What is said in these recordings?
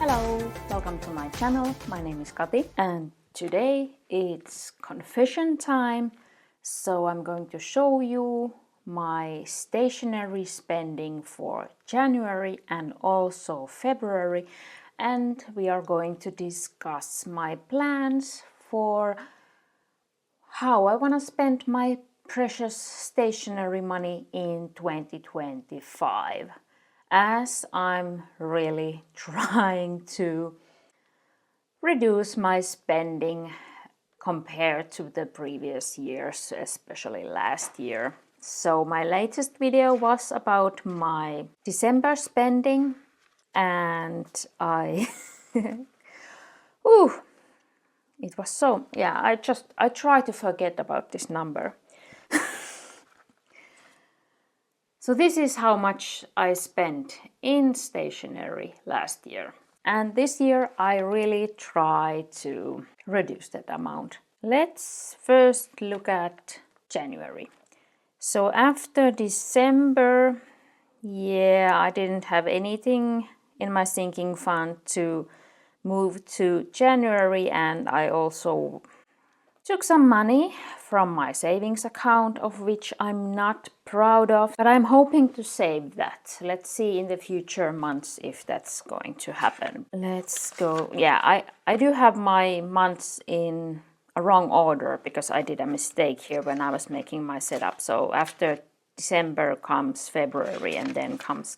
Hello, welcome to my channel. My name is Kati and today it's confession time. So I'm going to show you my stationery spending for January and also February, and we are going to discuss my plans for how I want to spend my precious stationery money in 2025, as I'm really trying to reduce my spending compared to the previous years, especially last year. So my latest video was about my December spending, and I it was so, I try to forget about this number. So this is how much I spent in stationery last year. And this year I really try to reduce that amount. Let's first look at January. So after December, I didn't have anything in my sinking fund to move to January, and I also took some money from my savings account, of which I'm not proud of, but I'm hoping to save that. Let's see in the future months if that's going to happen. Let's go. I do have my months in a wrong order because I did a mistake here when I was making my setup. So after December comes February, and then comes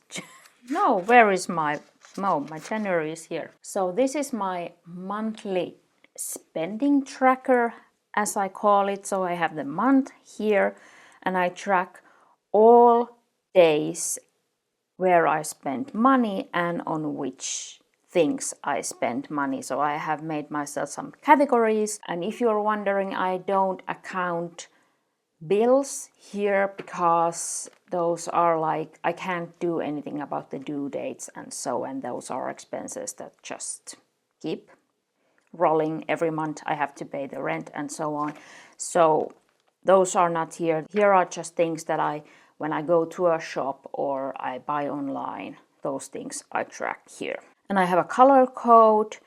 my January is here. So this is my monthly spending tracker, as I call it. So I have the month here and I track all days where I spend money and on which things I spend money. So I have made myself some categories, and if you're wondering, I don't account bills here because those are like, I can't do anything about the due dates and those are expenses that just keep rolling every month. I have to pay the rent and so on. So those are not here. Here are just things that when I go to a shop or I buy online, those things I track here. And I have a color code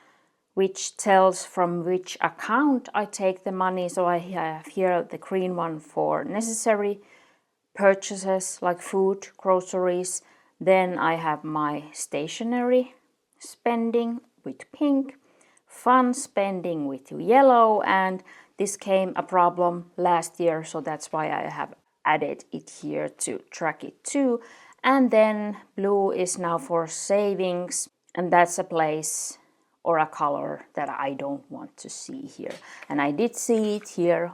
which tells from which account I take the money. So I have here the green one for necessary purchases like food, groceries. Then I have my stationery spending with pink, fun spending with yellow, and this came a problem last year, so that's why I have added it here to track it too. And then blue is now for savings, and that's a place or a color that I don't want to see here. And I did see it here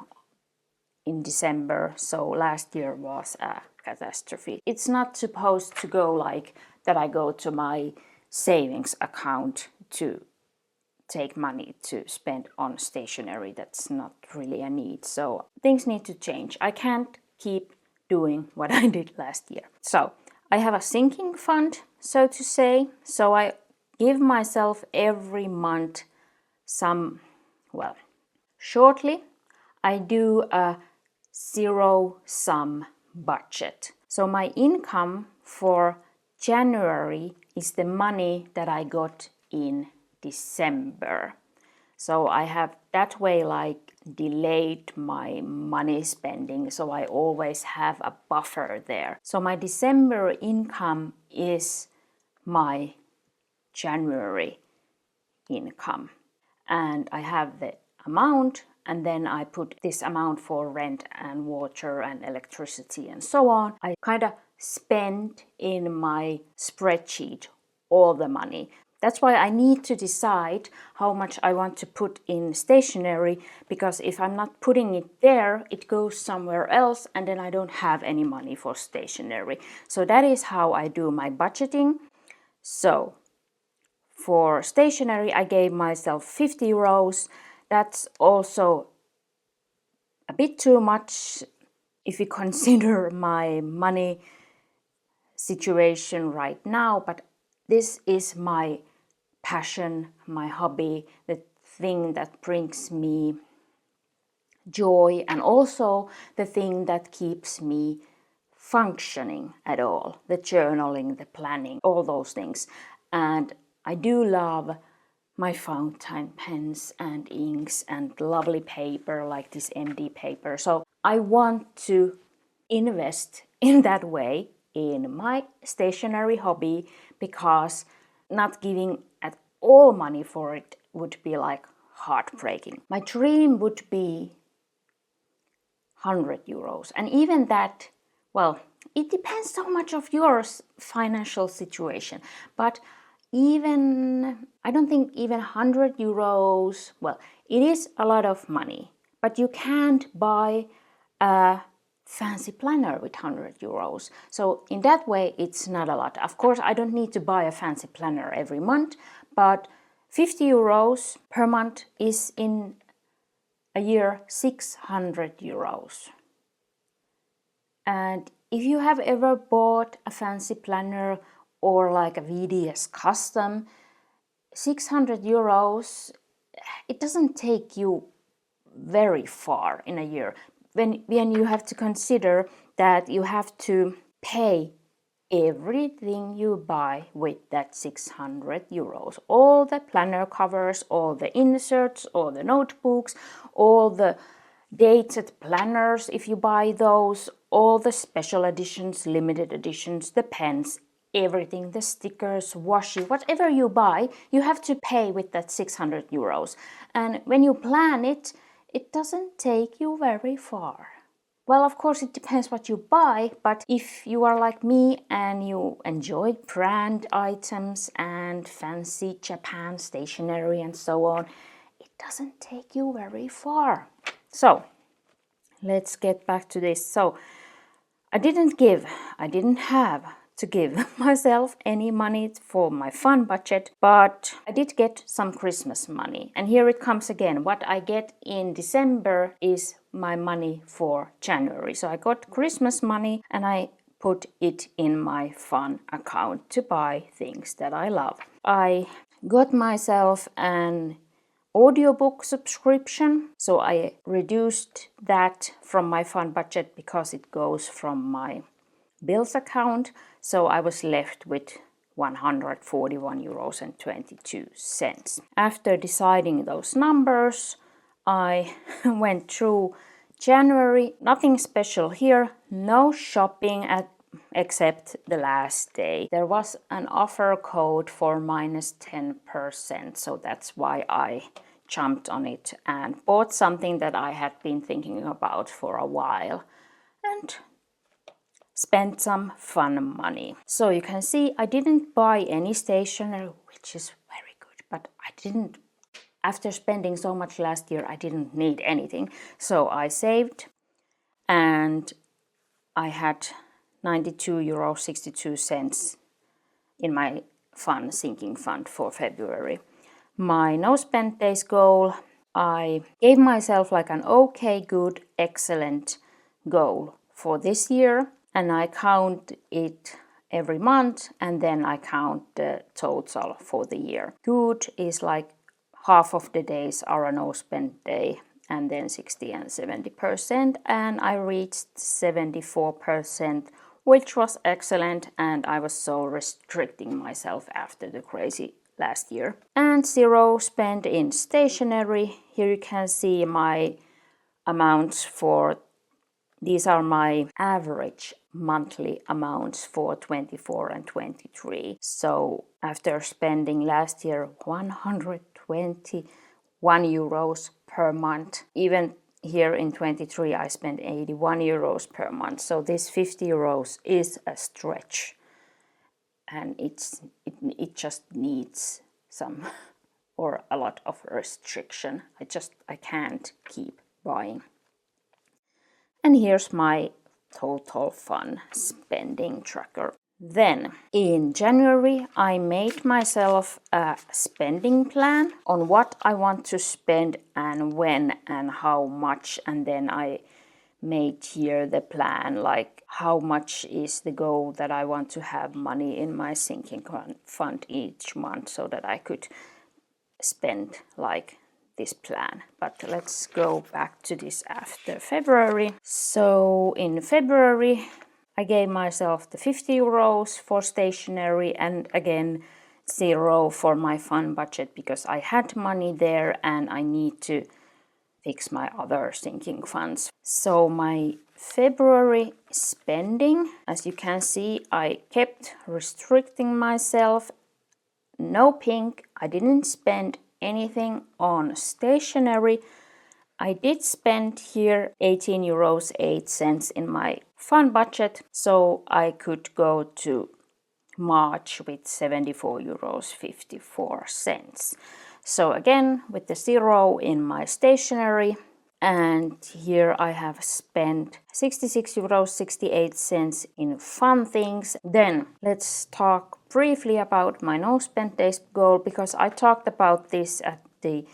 in December, so last year was a catastrophe. It's not supposed to go like that. I go to my savings account to take money to spend on stationery. That's not really a need. So things need to change. I can't keep doing what I did last year. So I have a sinking fund, so to say. So I give myself every month shortly I do a zero-sum budget. So my income for January is the money that I got in December. So I have that way like delayed my money spending, so I always have a buffer there. So my December income is my January income, and I have the amount, and then I put this amount for rent and water and electricity and so on. I kind of spend in my spreadsheet all the money. That's why I need to decide how much I want to put in stationery, because if I'm not putting it there, it goes somewhere else and then I don't have any money for stationery. So that is how I do my budgeting. So for stationery, I gave myself 50 euros. That's also a bit too much if you consider my money situation right now, but this is my passion, my hobby, the thing that brings me joy, and also the thing that keeps me functioning at all. The journaling, the planning, all those things. And I do love my fountain pens and inks and lovely paper like this MD paper. So I want to invest in that way in my stationery hobby, because not giving at all money for it would be like heartbreaking. My dream would be 100 euros, and even that, well, it depends so much of your financial situation, but even I don't think even 100 euros, well, it is a lot of money, but you can't buy a fancy planner with 100 euros. So in that way, it's not a lot. Of course, I don't need to buy a fancy planner every month, but 50 euros per month is in a year 600 euros. And if you have ever bought a fancy planner or like a VDS custom, 600 euros, it doesn't take you very far in a year. When you have to consider that you have to pay everything you buy with that 600 euros. All the planner covers, all the inserts, all the notebooks, all the dated planners if you buy those, all the special editions, limited editions, the pens, everything, the stickers, washi, whatever you buy, you have to pay with that 600 euros. And when you plan it, it doesn't take you very far. Well, of course, it depends what you buy, but if you are like me and you enjoy brand items and fancy Japan stationery and so on, it doesn't take you very far. So, let's get back to this. So, I didn't have to give myself any money for my fun budget, but I did get some Christmas money. And here it comes again. What I get in December is my money for January. So I got Christmas money and I put it in my fun account to buy things that I love. I got myself an audiobook subscription, so I reduced that from my fun budget because it goes from my bills account, so I was left with 141 euros and 22 cents. After deciding those numbers, I went through January, nothing special here, no shopping except the last day. There was an offer code for minus 10%, so that's why I jumped on it and bought something that I had been thinking about for a while and spent some fun money. So you can see I didn't buy any stationery, which is very good, but after spending so much last year, I didn't need anything. So I saved and I had 92.62 euros in my fun sinking fund for February. My no spend days goal, I gave myself like an okay, good, excellent goal for this year, and I count it every month and then I count the total for the year. Good is like half of the days are a no spend day and then 60 and 70%, and I reached 74%, which was excellent, and I was so restricting myself after the crazy last year. And 0 spent in stationery. Here you can see my amounts for, these are my average monthly amounts for 24 and 23. So after spending last year 121 euros per month, even here in 23 I spent 81 euros per month. So this 50 euros is a stretch, and it just needs some or a lot of restriction. I can't keep buying. And here's my total fun spending tracker. Then in January I made myself a spending plan on what I want to spend and when and how much, and then I made here the plan, like how much is the goal that I want to have money in my sinking fund each month so that I could spend like this plan. But let's go back to this after February. So in February I gave myself the 50 euros for stationery, and again zero for my fund budget because I had money there and I need to fix my other sinking funds. So my February spending, as you can see, I kept restricting myself. No pink. I didn't spend anything on stationery. I did spend here 18 euros 8 cents in my fund budget, so I could go to March with 74 euros 54 cents. So again, with the zero in my stationery, and here I have spent 66 euros 68 cents in fun things. Then let's talk briefly about my no spend days goal, because I talked about this at the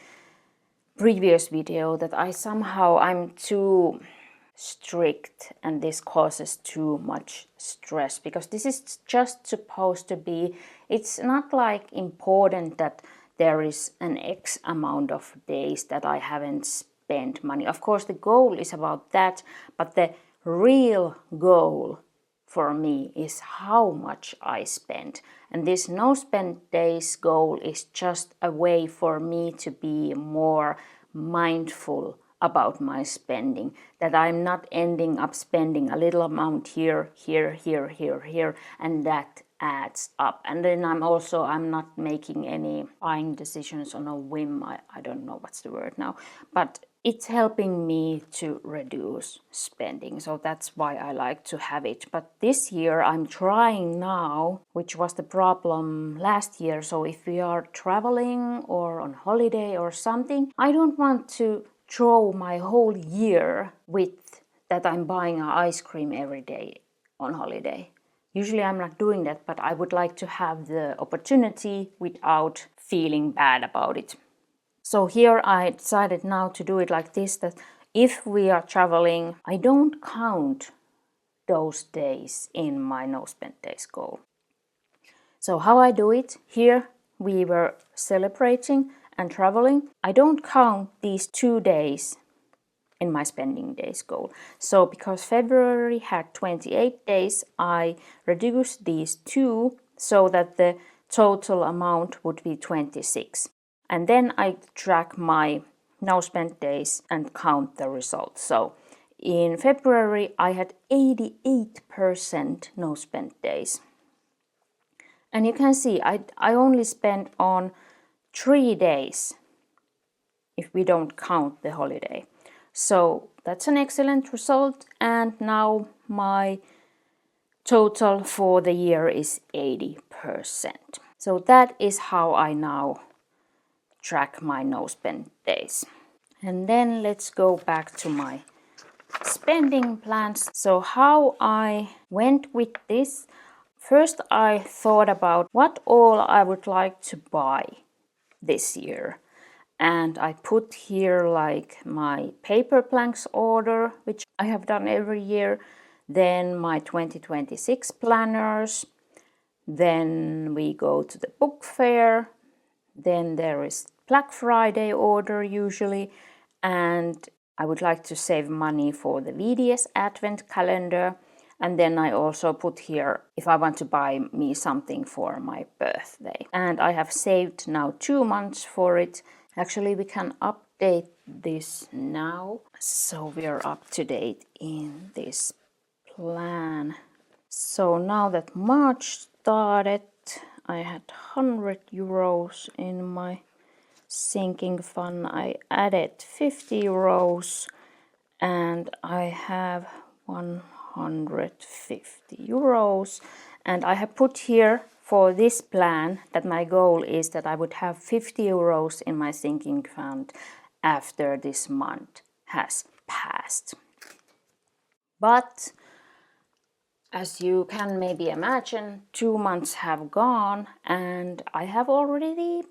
previous video that I'm too strict and this causes too much stress, because this is just supposed to be, it's not like important that there is an X amount of days that I haven't spent money. Of course the goal is about that, but the real goal for me is how much I spend. And this no spend days goal is just a way for me to be more mindful about my spending, that I'm not ending up spending a little amount here, and that adds up. And then I'm not making any buying decisions on a whim. I don't know what's the word now, but it's helping me to reduce spending. So that's why I like to have it. But this year I'm trying now, which was the problem last year. So if we are traveling or on holiday or something, I don't want to throw my whole year with that I'm buying ice cream every day on holiday. Usually I'm not doing that, but I would like to have the opportunity without feeling bad about it. So here I decided now to do it like this, that if we are traveling, I don't count those days in my no spend days goal. So how I do it, here we were celebrating and traveling. I don't count these 2 days in my spending days goal. So because February had 28 days, I reduced these 2 so that the total amount would be 26. And then I track my no spend days and count the results. So in February I had 88% no spend days. And you can see I only spent on 3 days if we don't count the holiday. So that's an excellent result, and now my total for the year is 80%. So that is how I now track my no spend days. And then let's go back to my spending plans. So how I went with this, first I thought about what all I would like to buy this year. And I put here like my paper planks order, which I have done every year, then my 2026 planners, then we go to the book fair, then there is Black Friday order usually, and I would like to save money for the VDS Advent calendar. And then I also put here if I want to buy me something for my birthday. And I have saved now 2 months for it. Actually, we can update this now. So we are up to date in this plan. So now that March started, I had 100 euros in my sinking fund. I added 50 euros and I have 150 euros. And I have put here for this plan that my goal is that I would have 50 euros in my sinking fund after this month has passed. But as you can maybe imagine, 2 months have gone and I have already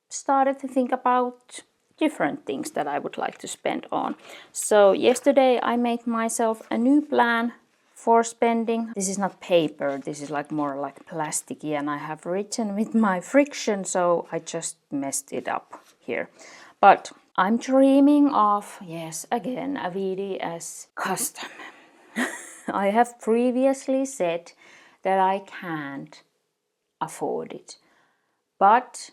started to think about different things that I would like to spend on. So yesterday I made myself a new plan for spending. This is not paper, this is like more like plasticky, and I have written with my friction, so I just messed it up here. But I'm dreaming of, yes, again, a VDS custom. I have previously said that I can't afford it. But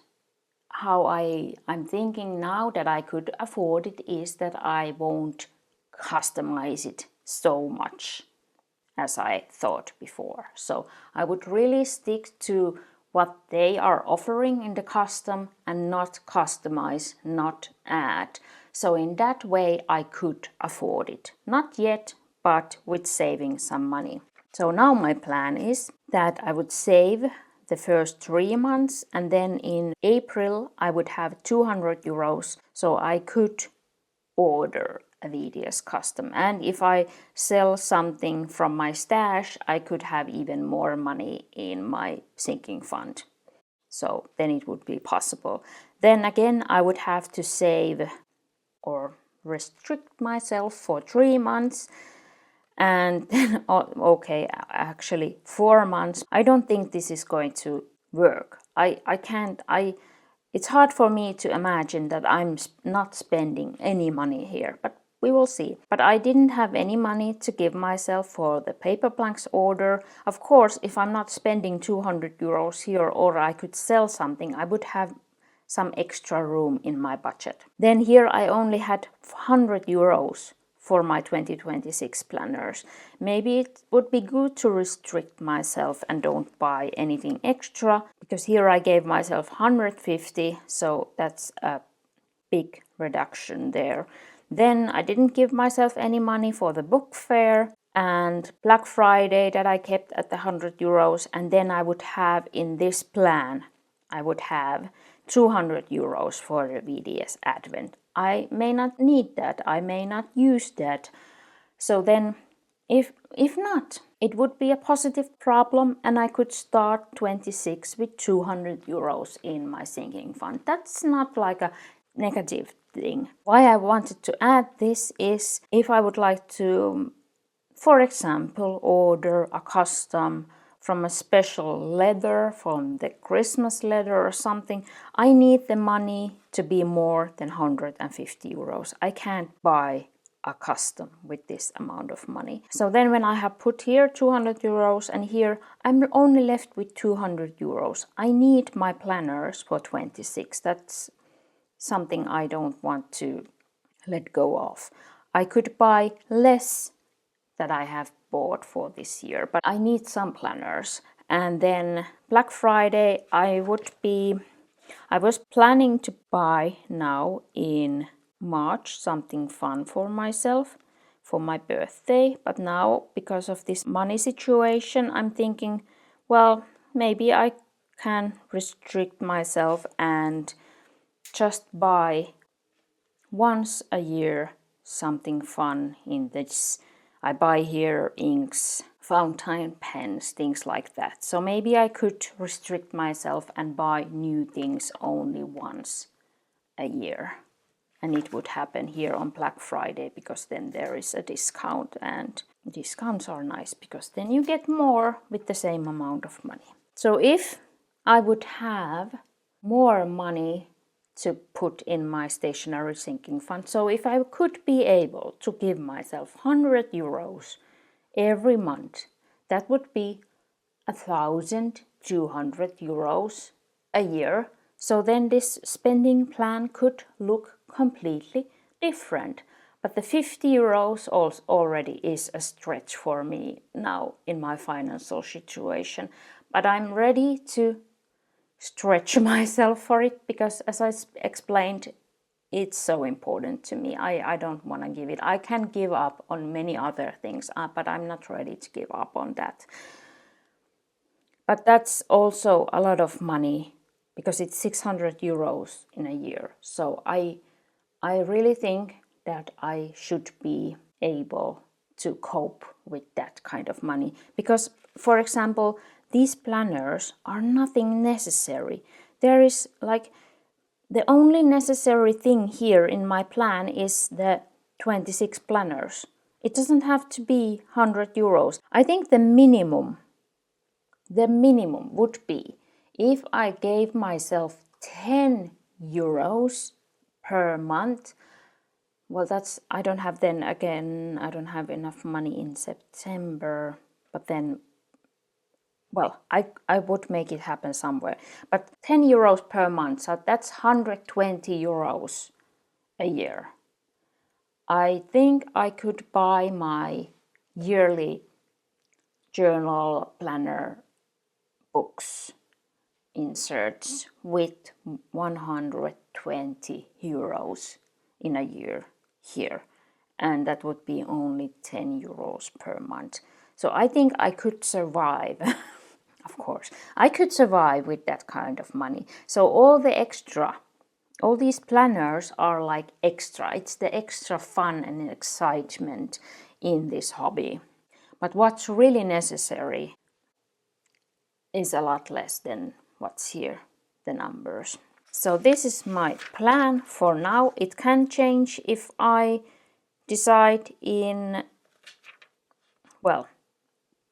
how I'm thinking now that I could afford it is that I won't customize it so much as I thought before. So I would really stick to what they are offering in the custom and not customize, not add. So in that way I could afford it. Not yet, but with saving some money. So now my plan is that I would save the first 3 months, and then in April I would have 200 euros, so I could order a VDS custom. And if I sell something from my stash, I could have even more money in my sinking fund. So then it would be possible. Then again, I would have to save or restrict myself for 3 months. And then, okay, actually 4 months. I don't think this is going to work. It's hard for me to imagine that I'm not spending any money here, but we will see. But I didn't have any money to give myself for the paper planks order. Of course, if I'm not spending 200 euros here, or I could sell something, I would have some extra room in my budget. Then here I only had 100 euros for my 2026 planners. Maybe it would be good to restrict myself and don't buy anything extra, because here I gave myself 150, so that's a big reduction there. Then I didn't give myself any money for the book fair and Black Friday that I kept at the 100 euros, and then I would have in this plan, I would have 200 euros for the VDS Advent. I may not need that, I may not use that. So then, if not, it would be a positive problem, and I could start 26 with 200 euros in my sinking fund. That's not like a negative thing. Why I wanted to add this is if I would like to, for example, order a custom from a special leather, from the Christmas leather or something, I need the money to be more than 150 euros. I can't buy a custom with this amount of money. So then when I have put here 200 euros and here I'm only left with 200 euros. I need my planners for 26. That's something I don't want to let go of. I could buy less that I have bought for this year, but I need some planners. And then Black Friday I was planning to buy now in March something fun for myself for my birthday, but now because of this money situation I'm thinking, well, maybe I can restrict myself and just buy once a year something fun in this. I buy here inks, fountain pens, things like that. So maybe I could restrict myself and buy new things only once a year. And it would happen here on Black Friday, because then there is a discount, and discounts are nice because then you get more with the same amount of money. So if I would have more money to put in my stationary sinking fund, so if I could be able to give myself 100 euros every month, that would be 1,200 euros a year. So then this spending plan could look completely different. But the 50 euros already is a stretch for me now in my financial situation. But I'm ready to stretch myself for it, because as I explained, it's so important to me. I don't want to give it. I can give up on many other things, but I'm not ready to give up on that. But that's also a lot of money, because it's 600 euros in a year. So I really think that I should be able to cope with that kind of money. Because, for example, these planners are nothing necessary. There is like, the only necessary thing here in my plan is the 26 planners. It doesn't have to be 100 euros. I think the minimum would be if I gave myself 10 euros per month. Well, that's, I don't have enough money in September, but then well, I would make it happen somewhere. But 10 euros per month, so that's 120 euros a year. I think I could buy my yearly journal planner books inserts with 120 euros in a year here. And that would be only 10 euros per month. So I think I could survive. Of course, I could survive with that kind of money. So all these planners are like extra. It's the extra fun and excitement in this hobby. But what's really necessary is a lot less than what's here, the numbers. So this is my plan for now. It can change if I decide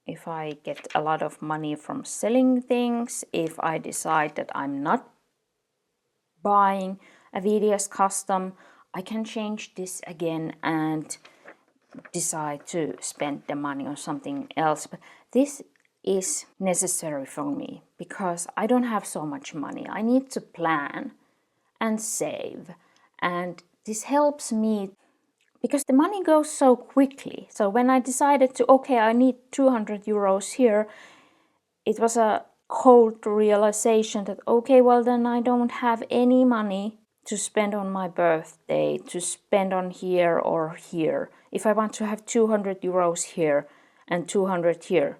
if I get a lot of money from selling things, if I decide that I'm not buying a VDS custom, I can change this again and decide to spend the money on something else. But this is necessary for me because I don't have so much money. I need to plan and save, and this helps me because the money goes so quickly. So when I decided to, okay, I need 200 euros here, it was a cold realization that, okay, well then I don't have any money to spend on my birthday, to spend on here or here. If I want to have 200 euros here and 200 here,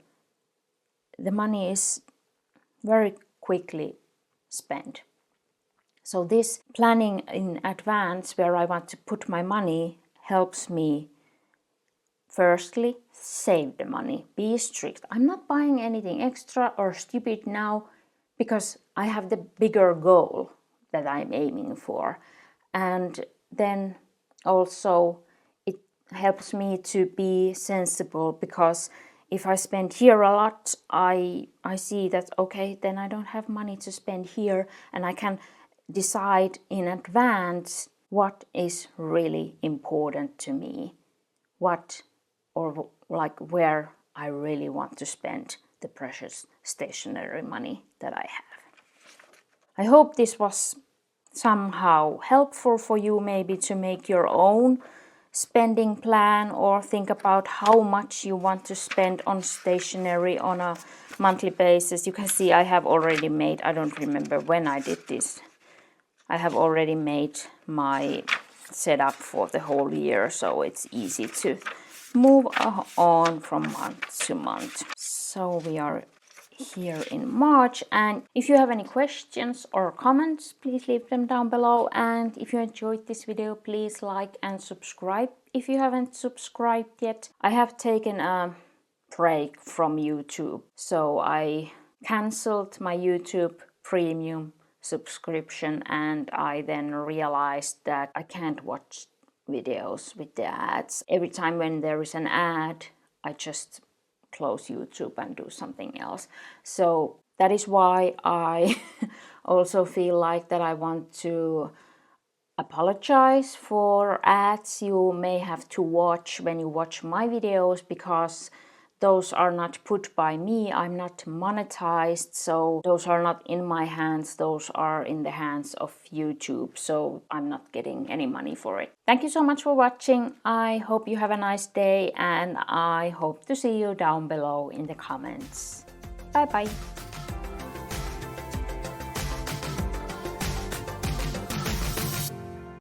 the money is very quickly spent. So this planning in advance where I want to put my money helps me firstly save the money, be strict. I'm not buying anything extra or stupid now because I have the bigger goal that I'm aiming for. And then also it helps me to be sensible because if I spend here a lot, I see that, okay, then I don't have money to spend here, and I can decide in advance what is really important to me, what or like where I really want to spend the precious stationery money that I have. I hope this was somehow helpful for you, maybe to make your own spending plan or think about how much you want to spend on stationery on a monthly basis. You can see I have already made, I don't remember when I did this, I have already made my setup for the whole year, so it's easy to move on from month to month. So we are here in March, and if you have any questions or comments, please leave them down below. And if you enjoyed this video, please like and subscribe if you haven't subscribed yet. I have taken a break from YouTube, so I cancelled my YouTube premium subscription, and I then realized that I can't watch videos with the ads. Every time when there is an ad, I just close YouTube and do something else. So that is why I also feel like that I want to apologize for ads you may have to watch when you watch my videos, because those are not put by me. I'm not monetized, so those are not in my hands. Those are in the hands of YouTube, so I'm not getting any money for it. Thank you so much for watching. I hope you have a nice day, and I hope to see you down below in the comments. Bye bye.